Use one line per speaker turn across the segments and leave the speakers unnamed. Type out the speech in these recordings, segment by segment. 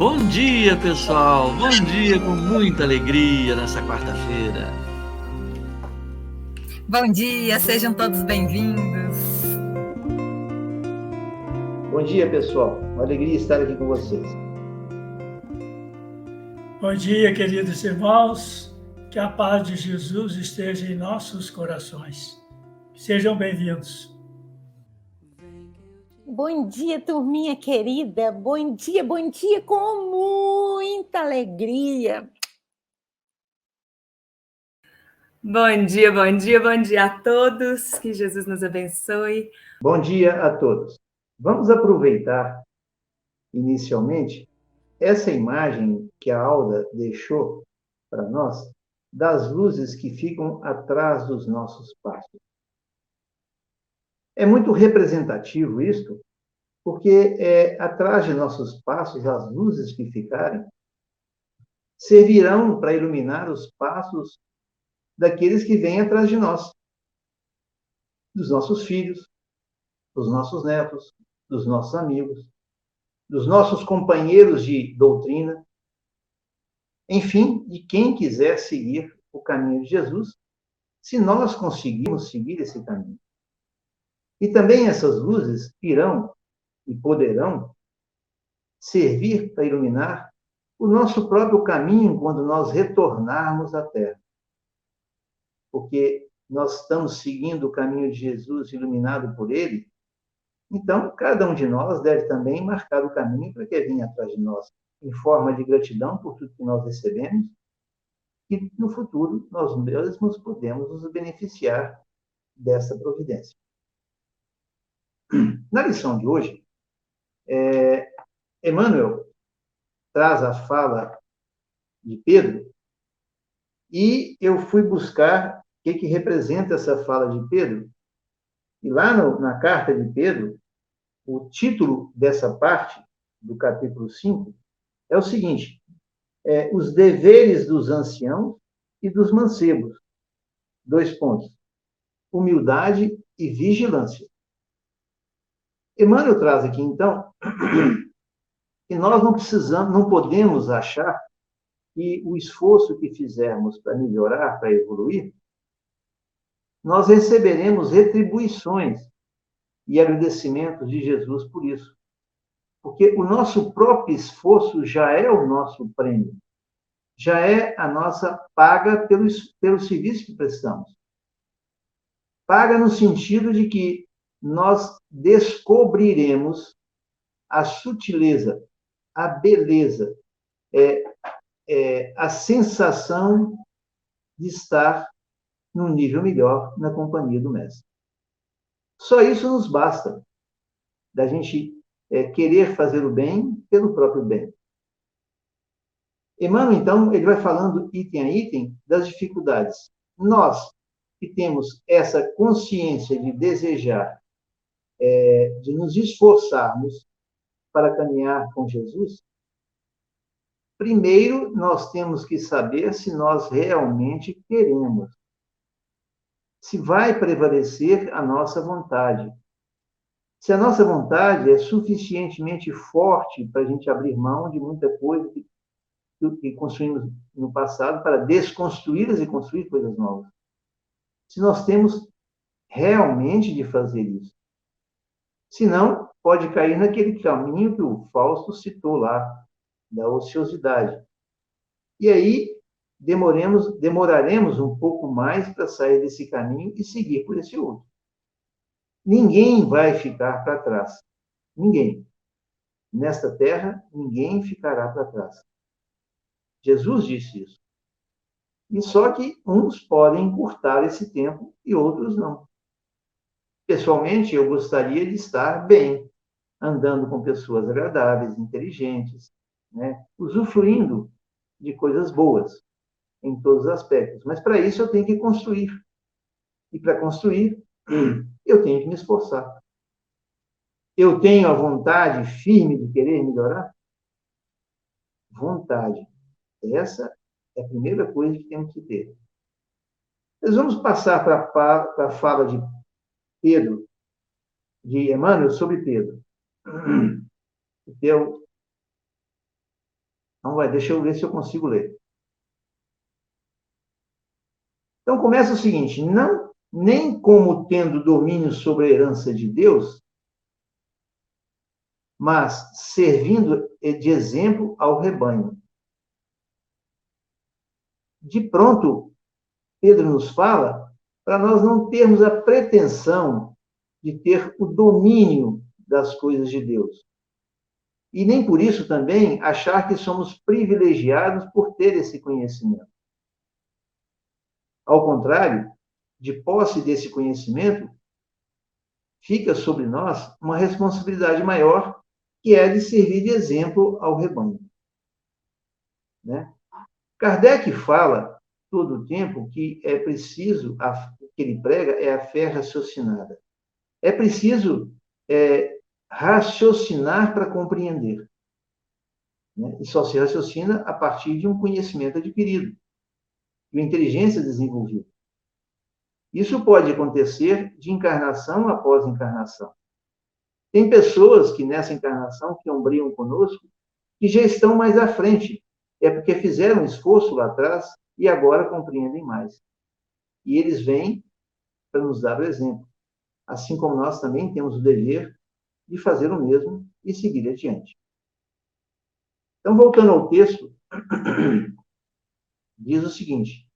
Bom dia, pessoal! Bom dia com muita alegria nessa quarta-feira.
Bom dia, sejam todos bem-vindos.
Bom dia, pessoal. Uma alegria estar aqui com vocês.
Bom dia, queridos irmãos. Que a paz de Jesus esteja em nossos corações. Sejam bem-vindos.
Bom dia, turminha querida. Bom dia, com muita alegria.
Bom dia a todos. Que Jesus nos abençoe.
Bom dia a todos. Vamos aproveitar, inicialmente, essa imagem que a Alda deixou para nós, das luzes que ficam atrás dos nossos passos. É muito representativo isto, porque atrás de nossos passos, as luzes que ficarem, servirão para iluminar os passos daqueles que vêm atrás de nós, dos nossos filhos, dos nossos netos, dos nossos amigos, dos nossos companheiros de doutrina, enfim, de quem quiser seguir o caminho de Jesus, se nós conseguirmos seguir esse caminho. E também essas luzes irão e poderão servir para iluminar o nosso próprio caminho quando nós retornarmos à Terra. Porque nós estamos seguindo o caminho de Jesus, iluminado por Ele, então cada um de nós deve também marcar o caminho para que venha atrás de nós, em forma de gratidão por tudo que nós recebemos, e no futuro nós mesmos podemos nos beneficiar dessa providência. Na lição de hoje, Emmanuel traz a fala de Pedro, e eu fui buscar o que representa essa fala de Pedro, e lá na carta de Pedro, o título dessa parte, do capítulo 5, é o seguinte: os deveres dos anciãos e dos mancebos. 2 pontos. Humildade e vigilância. Emmanuel traz aqui, então, que nós não podemos achar que o esforço que fizermos para melhorar, para evoluir, nós receberemos retribuições e agradecimentos de Jesus por isso. Porque o nosso próprio esforço já é o nosso prêmio, já é a nossa paga pelo serviço que prestamos. Paga no sentido de que nós descobriremos a sutileza, a beleza, a sensação de estar num nível melhor na companhia do Mestre. Só isso nos basta, da gente querer fazer o bem pelo próprio bem. Emmanuel, então, ele vai falando item a item das dificuldades. Nós que temos essa consciência de desejar, de nos esforçarmos para caminhar com Jesus, primeiro nós temos que saber se nós realmente queremos, se vai prevalecer a nossa vontade. Se a nossa vontade é suficientemente forte para a gente abrir mão de muita coisa que construímos no passado para desconstruí-las e construir coisas novas. Se nós temos realmente de fazer isso. Senão, pode cair naquele caminho que o Fausto citou lá, da ociosidade. E aí, demoraremos um pouco mais para sair desse caminho e seguir por esse outro. Ninguém vai ficar para trás. Ninguém. Nesta terra, ninguém ficará para trás. Jesus disse isso. E só que uns podem encurtar esse tempo e outros não. Pessoalmente, eu gostaria de estar bem, andando com pessoas agradáveis, inteligentes, usufruindo de coisas boas em todos os aspectos. Mas para isso eu tenho que construir. E para construir, eu tenho que me esforçar. Eu tenho a vontade firme de querer melhorar? Vontade. Essa é a primeira coisa que temos que ter. Nós vamos passar para a fala de Pedro, de Emmanuel sobre Pedro. Então, deixa eu ver se eu consigo ler. Então, começa o seguinte: não, nem como tendo domínio sobre a herança de Deus, mas servindo de exemplo ao rebanho. De pronto, Pedro nos fala para nós não termos a pretensão de ter o domínio das coisas de Deus. E nem por isso também achar que somos privilegiados por ter esse conhecimento. Ao contrário, de posse desse conhecimento, fica sobre nós uma responsabilidade maior, que é de servir de exemplo ao rebanho. Né? Kardec fala todo o tempo que é preciso, o que ele prega é a fé raciocinada. É preciso raciocinar para compreender. Né? E só se raciocina a partir de um conhecimento adquirido, de uma inteligência desenvolvida. Isso pode acontecer de encarnação após encarnação. Tem pessoas que nessa encarnação, que ombriam conosco, que já estão mais à frente. É porque fizeram um esforço lá atrás e agora compreendem mais. E eles vêm para nos dar o exemplo. Assim como nós também temos o dever de fazer o mesmo e seguir adiante. Então, voltando ao texto, diz o seguinte: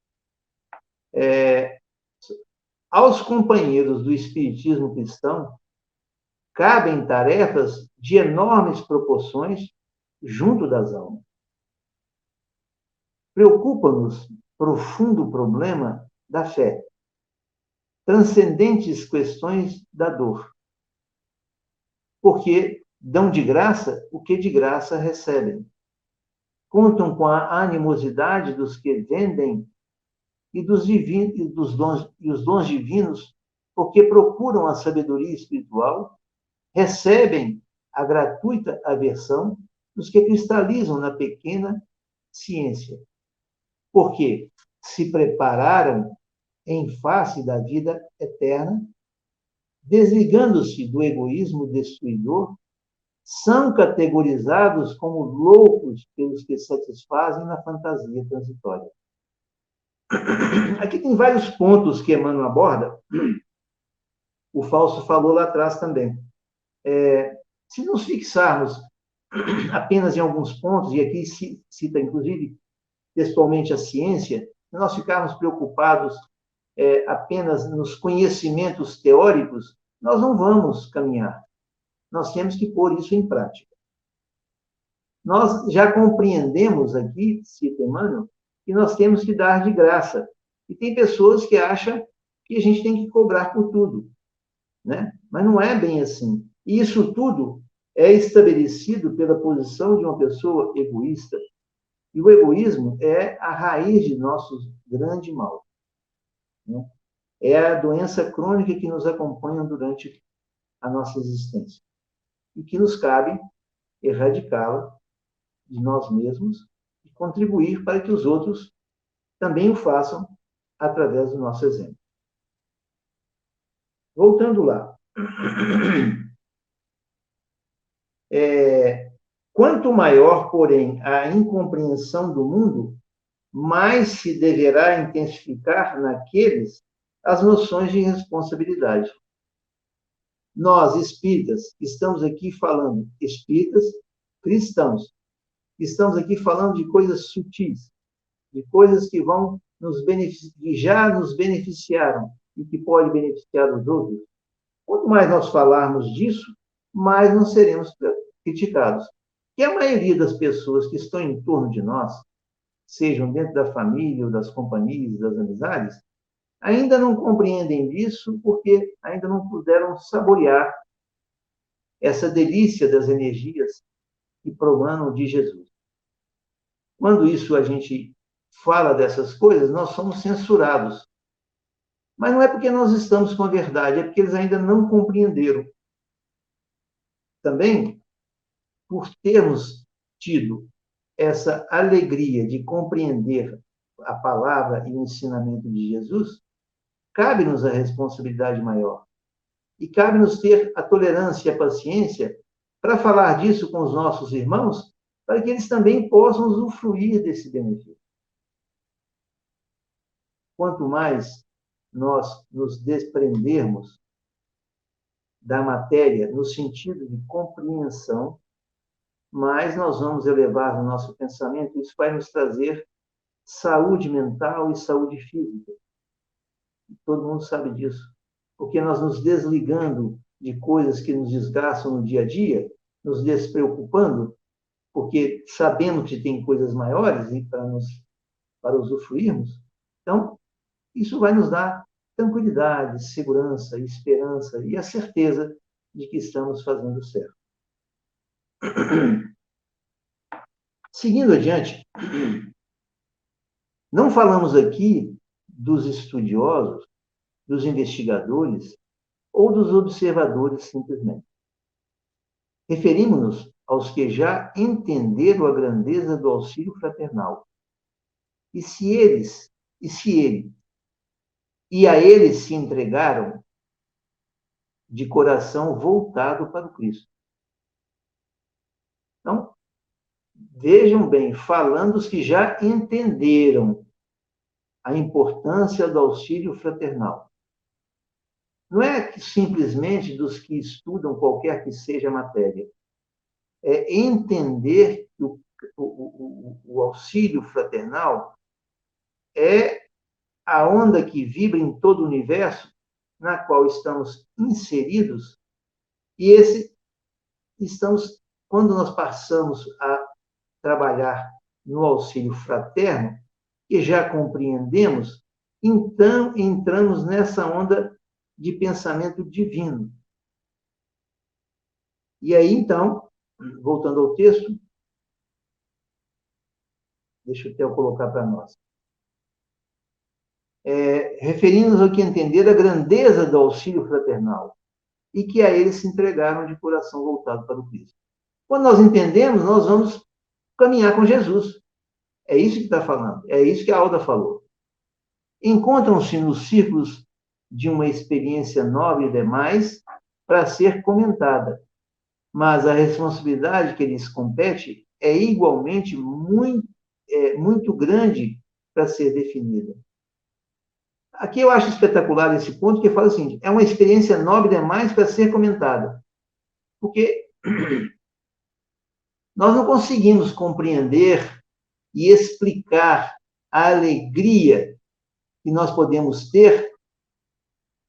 aos companheiros do espiritismo cristão, cabem tarefas de enormes proporções junto das almas. Preocupa-nos profundo problema da fé, transcendentes questões da dor, porque dão de graça o que de graça recebem. Contam com a animosidade dos que vendem e os dons divinos, porque procuram a sabedoria espiritual, recebem a gratuita aversão dos que cristalizam na pequena ciência, porque se prepararam em face da vida eterna, desligando-se do egoísmo destruidor, são categorizados como loucos pelos que satisfazem na fantasia transitória. Aqui tem vários pontos que Emmanuel aborda. O Fausto falou lá atrás também. Se nos fixarmos apenas em alguns pontos, e aqui cita, inclusive, textualmente a ciência, se nós ficarmos preocupados apenas nos conhecimentos teóricos, nós não vamos caminhar. Nós temos que pôr isso em prática. Nós já compreendemos aqui, cita Emmanuel, que nós temos que dar de graça. E tem pessoas que acham que a gente tem que cobrar por tudo, né? Mas não é bem assim. E isso tudo é estabelecido pela posição de uma pessoa egoísta. E o egoísmo é a raiz de nosso grande mal. Né? É a doença crônica que nos acompanha durante a nossa existência. E que nos cabe erradicá-la de nós mesmos e contribuir para que os outros também o façam através do nosso exemplo. Voltando lá. Quanto maior, porém, a incompreensão do mundo, mais se deverá intensificar naqueles as noções de responsabilidade. Nós, espíritas, estamos aqui falando, espíritas cristãos, estamos aqui falando de coisas sutis, de coisas que vão que já nos beneficiaram e que podem beneficiar os outros. Quanto mais nós falarmos disso, mais não seremos criticados. E a maioria das pessoas que estão em torno de nós, sejam dentro da família, ou das companhias, das amizades, ainda não compreendem isso porque ainda não puderam saborear essa delícia das energias que promanam de Jesus. Quando isso a gente fala dessas coisas, nós somos censurados. Mas não é porque nós estamos com a verdade, é porque eles ainda não compreenderam. Também, por termos tido essa alegria de compreender a palavra e o ensinamento de Jesus, cabe-nos a responsabilidade maior. E cabe-nos ter a tolerância e a paciência para falar disso com os nossos irmãos, para que eles também possam usufruir desse benefício. Quanto mais nós nos desprendermos da matéria no sentido de compreensão, mais nós vamos elevar o nosso pensamento. Isso vai nos trazer saúde mental e saúde física. Todo mundo sabe disso. Porque nós nos desligando de coisas que nos desgastam no dia a dia, nos despreocupando, porque sabemos que tem coisas maiores e para usufruirmos. Então, isso vai nos dar tranquilidade, segurança, esperança e a certeza de que estamos fazendo certo. Seguindo adiante, não falamos aqui dos estudiosos, dos investigadores ou dos observadores simplesmente. Referimos-nos aos que já entenderam a grandeza do auxílio fraternal. E a eles se entregaram de coração voltado para o Cristo. Então, vejam bem, falando os que já entenderam a importância do auxílio fraternal. Não é simplesmente dos que estudam qualquer que seja a matéria. É entender que o auxílio fraternal é a onda que vibra em todo o universo na qual estamos inseridos, e quando nós passamos a trabalhar no auxílio fraterno, que já compreendemos, então entramos nessa onda de pensamento divino. E aí, então, voltando ao texto, deixa o Theo colocar para nós. Referindo-nos ao que entender a grandeza do auxílio fraternal e que a eles se entregaram de coração voltado para o Cristo. Quando nós entendemos, nós vamos caminhar com Jesus. É isso que está falando, é isso que a Alda falou. Encontram-se nos círculos de uma experiência nobre demais para ser comentada, mas a responsabilidade que lhes compete é igualmente muito grande para ser definida. Aqui eu acho espetacular esse ponto, que fala o seguinte: é uma experiência nobre demais para ser comentada. Porque nós não conseguimos compreender e explicar a alegria que nós podemos ter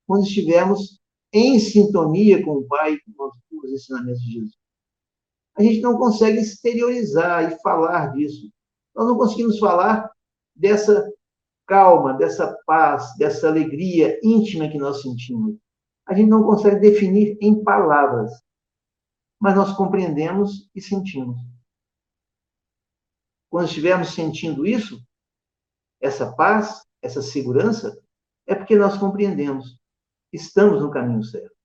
quando estivermos em sintonia com o Pai, com os ensinamentos de Jesus. A gente não consegue exteriorizar e falar disso. Nós não conseguimos falar dessa calma, dessa paz, dessa alegria íntima que nós sentimos. A gente não consegue definir em palavras, mas nós compreendemos e sentimos. Quando estivermos sentindo isso, essa paz, essa segurança, é porque nós compreendemos. Estamos no caminho certo.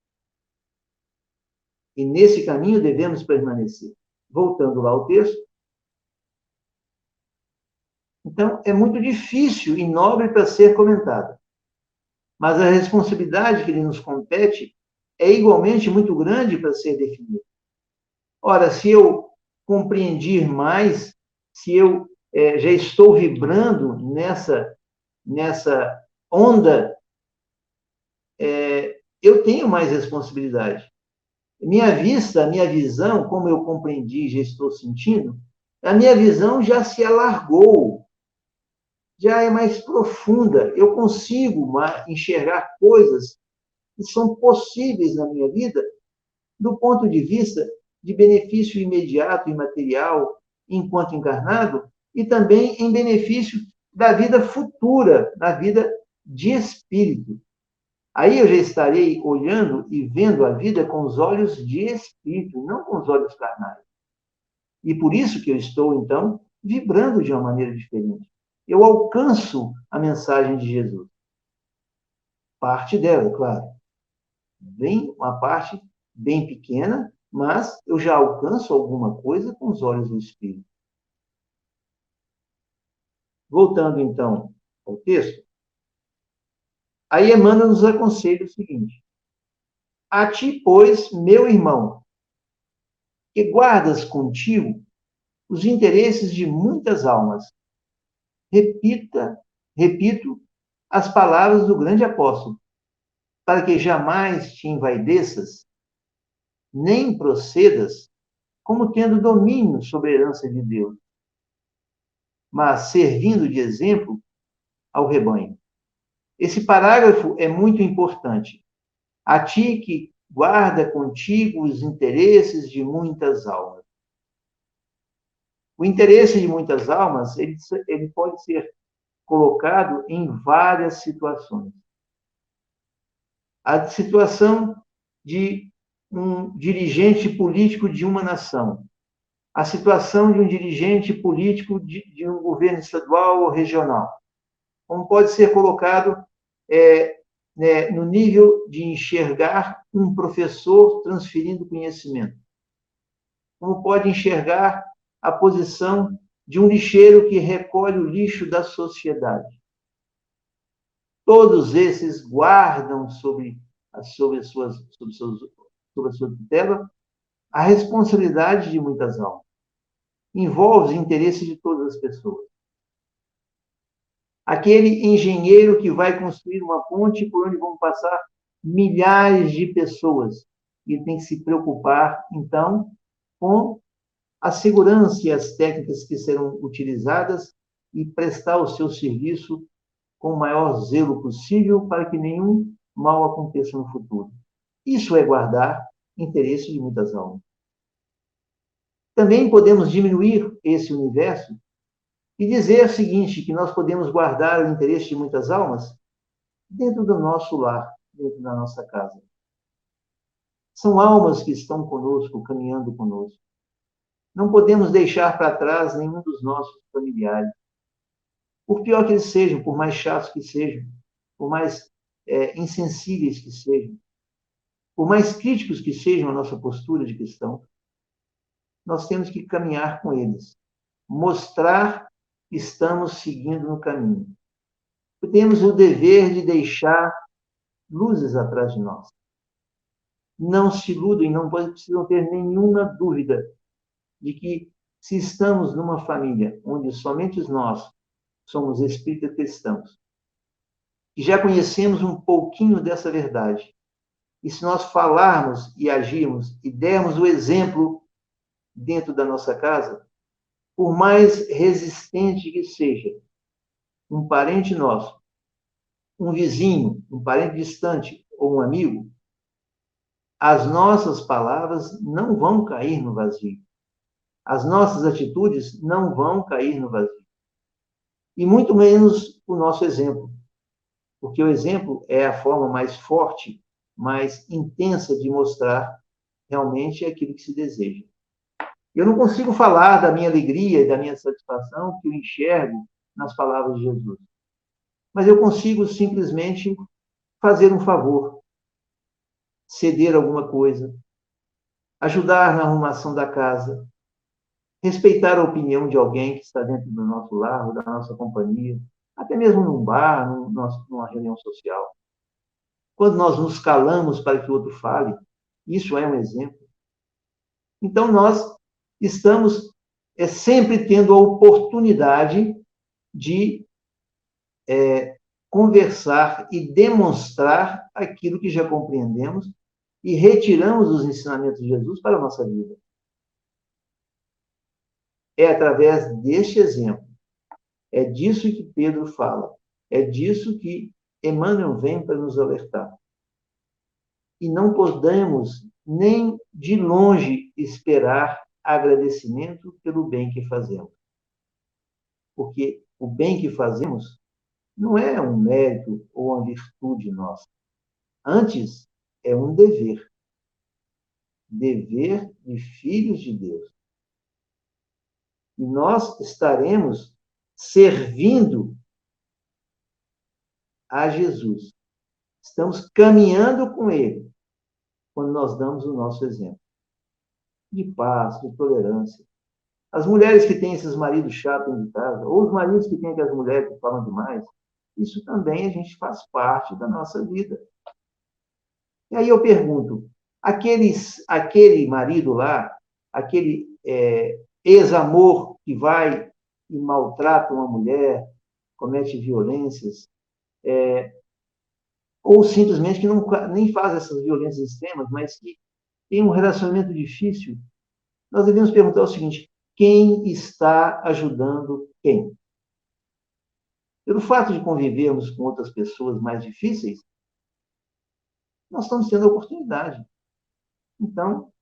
E nesse caminho devemos permanecer. Voltando lá ao texto. Então, é muito difícil e nobre para ser comentada. Mas a responsabilidade que lhe nos compete é igualmente muito grande para ser definida. Ora, se eu compreendi mais, se eu já estou vibrando nessa onda, eu tenho mais responsabilidade. Minha vista, minha visão, como eu compreendi, já estou sentindo, a minha visão já se alargou, já é mais profunda. Eu consigo enxergar coisas que são possíveis na minha vida do ponto de vista de benefício imediato e material enquanto encarnado e também em benefício da vida futura, da vida de espírito. Aí eu já estarei olhando e vendo a vida com os olhos de espírito, não com os olhos carnais. E por isso que eu estou, então, vibrando de uma maneira diferente. Eu alcanço a mensagem de Jesus. Parte dela, claro. Uma parte bem pequena, mas eu já alcanço alguma coisa com os olhos do Espírito. Voltando, então, ao texto. Aí Emmanuel nos aconselha o seguinte: a ti, pois, meu irmão, que guardas contigo os interesses de muitas almas. Repito as palavras do grande apóstolo, para que jamais te envaideças, nem procedas como tendo domínio sobre a herança de Deus, mas servindo de exemplo ao rebanho. Esse parágrafo é muito importante. A ti que guarda contigo os interesses de muitas almas. O interesse de muitas almas, ele pode ser colocado em várias situações. A situação de um dirigente político de uma nação, a situação de um dirigente político de um governo estadual ou regional, como pode ser colocado no nível de enxergar um professor transferindo conhecimento, como pode enxergar a posição de um lixeiro que recolhe o lixo da sociedade. Todos esses guardam sob a sua tutela a responsabilidade de muitas almas. Envolve os interesses de todas as pessoas. Aquele engenheiro que vai construir uma ponte por onde vão passar milhares de pessoas. Ele tem que se preocupar, então, com a segurança e as técnicas que serão utilizadas e prestar o seu serviço com o maior zelo possível para que nenhum mal aconteça no futuro. Isso é guardar interesse de muitas almas. Também podemos diminuir esse universo e dizer o seguinte, que nós podemos guardar o interesse de muitas almas dentro do nosso lar, dentro da nossa casa. São almas que estão conosco, caminhando conosco. Não podemos deixar para trás nenhum dos nossos familiares. Por pior que eles sejam, por mais chatos que sejam, por mais insensíveis que sejam, por mais críticos que sejam a nossa postura de cristão, nós temos que caminhar com eles, mostrar que estamos seguindo no caminho. Temos o dever de deixar luzes atrás de nós. Não se iludem, não precisam ter nenhuma dúvida de que, se estamos numa família onde somente nós somos espíritas cristãos, e já conhecemos um pouquinho dessa verdade, e se nós falarmos e agirmos e dermos o exemplo dentro da nossa casa, por mais resistente que seja um parente nosso, um vizinho, um parente distante ou um amigo, as nossas palavras não vão cair no vazio. As nossas atitudes não vão cair no vazio. E muito menos o nosso exemplo. Porque o exemplo é a forma mais forte, mais intensa de mostrar realmente aquilo que se deseja. Eu não consigo falar da minha alegria e da minha satisfação que eu enxergo nas palavras de Jesus. Mas eu consigo simplesmente fazer um favor, ceder alguma coisa, ajudar na arrumação da casa, respeitar a opinião de alguém que está dentro do nosso lar, da nossa companhia, até mesmo num bar, numa reunião social. Quando nós nos calamos para que o outro fale, isso é um exemplo. Então, nós estamos sempre tendo a oportunidade de conversar e demonstrar aquilo que já compreendemos e retiramos os ensinamentos de Jesus para a nossa vida. É através deste exemplo. É disso que Pedro fala. É disso que Emmanuel vem para nos alertar. E não podemos nem de longe esperar agradecimento pelo bem que fazemos. Porque o bem que fazemos não é um mérito ou uma virtude nossa. Antes, é um dever. Dever de filhos de Deus. E nós estaremos servindo a Jesus. Estamos caminhando com Ele quando nós damos o nosso exemplo de paz, de tolerância. As mulheres que têm esses maridos chatos de casa, ou os maridos que têm aquelas mulheres que falam demais, isso também a gente faz parte da nossa vida. E aí eu pergunto, aquele marido lá, aquele ex-amor que vai e maltrata uma mulher, comete violências, ou simplesmente que não, nem faz essas violências extremas, mas que tem um relacionamento difícil, nós devemos perguntar o seguinte: quem está ajudando quem? Pelo fato de convivermos com outras pessoas mais difíceis, nós estamos tendo a oportunidade. Então,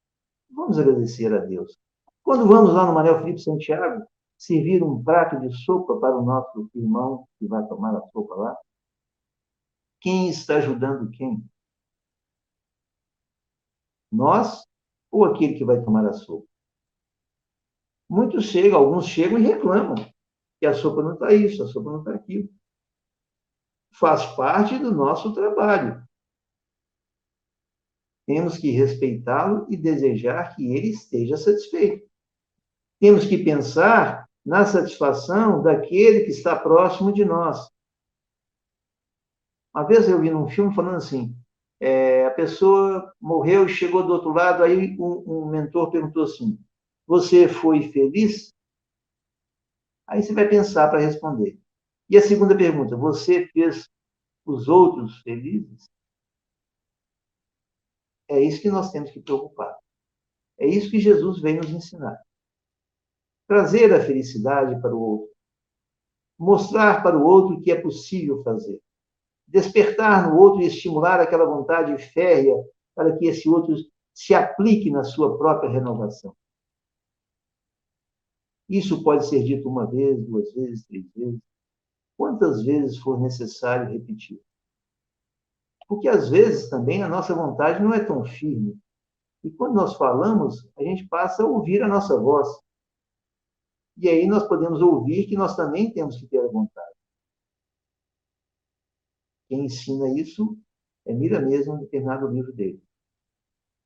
vamos agradecer a Deus. Quando vamos lá no Manuel Felipe Santiago, servir um prato de sopa para o nosso irmão que vai tomar a sopa lá, quem está ajudando quem? Nós ou aquele que vai tomar a sopa? Muitos chegam, alguns chegam e reclamam que a sopa não está isso, a sopa não está aquilo. Faz parte do nosso trabalho. Temos que respeitá-lo e desejar que ele esteja satisfeito. Temos que pensar na satisfação daquele que está próximo de nós. Uma vez eu vi num filme falando assim, a pessoa morreu e chegou do outro lado, aí um mentor perguntou assim, você foi feliz? Aí você vai pensar para responder. E a segunda pergunta, você fez os outros felizes? É isso que nós temos que preocupar. É isso que Jesus vem nos ensinar. Trazer a felicidade para o outro. Mostrar para o outro que é possível fazer. Despertar no outro e estimular aquela vontade férrea para que esse outro se aplique na sua própria renovação. Isso pode ser dito uma vez, duas vezes, três vezes, quantas vezes for necessário repetir. Porque às vezes também a nossa vontade não é tão firme. E quando nós falamos, a gente passa a ouvir a nossa voz. E aí nós podemos ouvir que nós também temos que ter a vontade. Quem ensina isso é Mira mesmo, no determinado livro dele.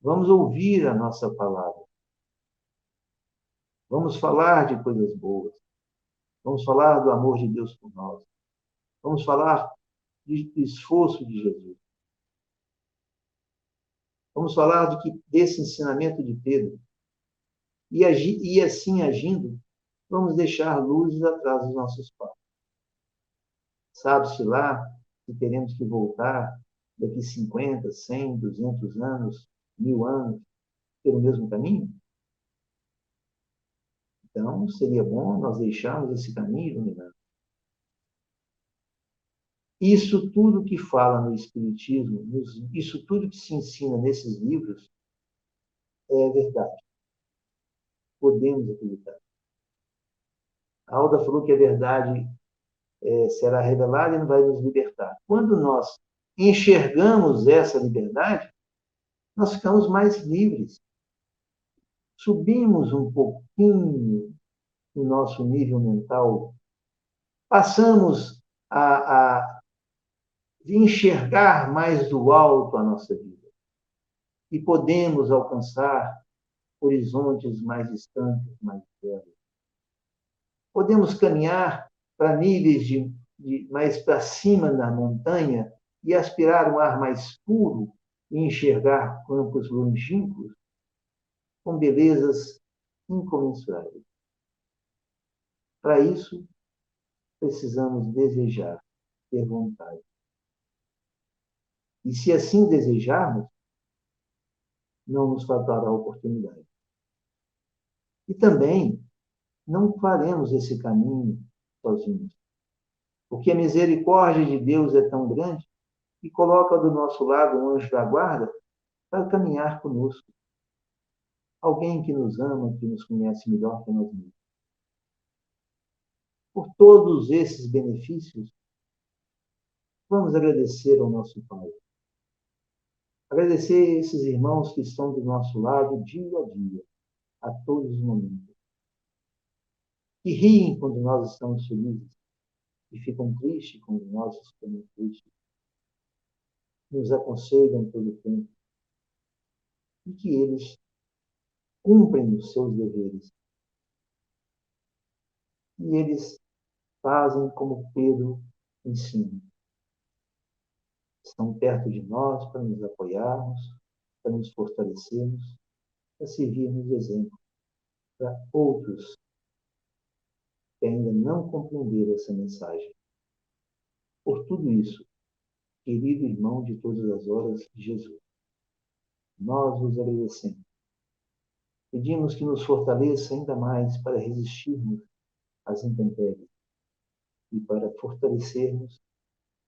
Vamos ouvir a nossa palavra. Vamos falar de coisas boas. Vamos falar do amor de Deus por nós. Vamos falar do esforço de Jesus. Vamos falar desse ensinamento de Pedro. E assim agindo, vamos deixar luzes atrás dos nossos passos. Sabe-se lá se teremos que voltar daqui 50, 100, 200 anos, 1000 anos, pelo mesmo caminho? Então, seria bom nós deixarmos esse caminho iluminado. Isso tudo que fala no Espiritismo, isso tudo que se ensina nesses livros, é verdade. Podemos acreditar. A Alda falou que a verdade será revelada e não vai nos libertar. Quando nós enxergamos essa liberdade, nós ficamos mais livres. Subimos um pouquinho o nosso nível mental, passamos a enxergar mais do alto a nossa vida e podemos alcançar horizontes mais distantes, mais velhos. Podemos caminhar para níveis mais para cima da montanha e aspirar um ar mais puro e enxergar campos longínquos com belezas incomensuráveis. Para isso, precisamos desejar, ter vontade. E se assim desejarmos, não nos faltará oportunidade. E também não faremos esse caminho sozinhos, porque a misericórdia de Deus é tão grande que coloca do nosso lado um anjo da guarda para caminhar conosco. Alguém que nos ama, que nos conhece melhor que nós mesmos. Por todos esses benefícios, vamos agradecer ao nosso Pai. Agradecer esses irmãos que estão do nosso lado dia a dia, a todos os momentos. Que riem quando nós estamos felizes e ficam tristes quando nós estamos tristes. Nos aconselham todo o tempo. E que eles cumprem os seus deveres. E eles fazem como Pedro ensina. Estão perto de nós para nos apoiarmos, para nos fortalecermos, para servirmos de exemplo. para outros que ainda não compreenderam essa mensagem. Por tudo isso, querido irmão de todas as horas, Jesus, nós vos agradecemos. Pedimos que nos fortaleça ainda mais para resistirmos às intempéries e para fortalecermos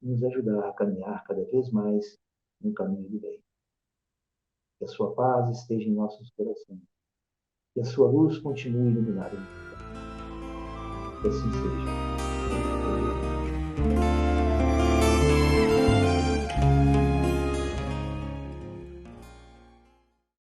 e nos ajudar a caminhar cada vez mais no caminho do bem. Que a sua paz esteja em nossos corações. Que a sua luz continue iluminada. Que assim seja.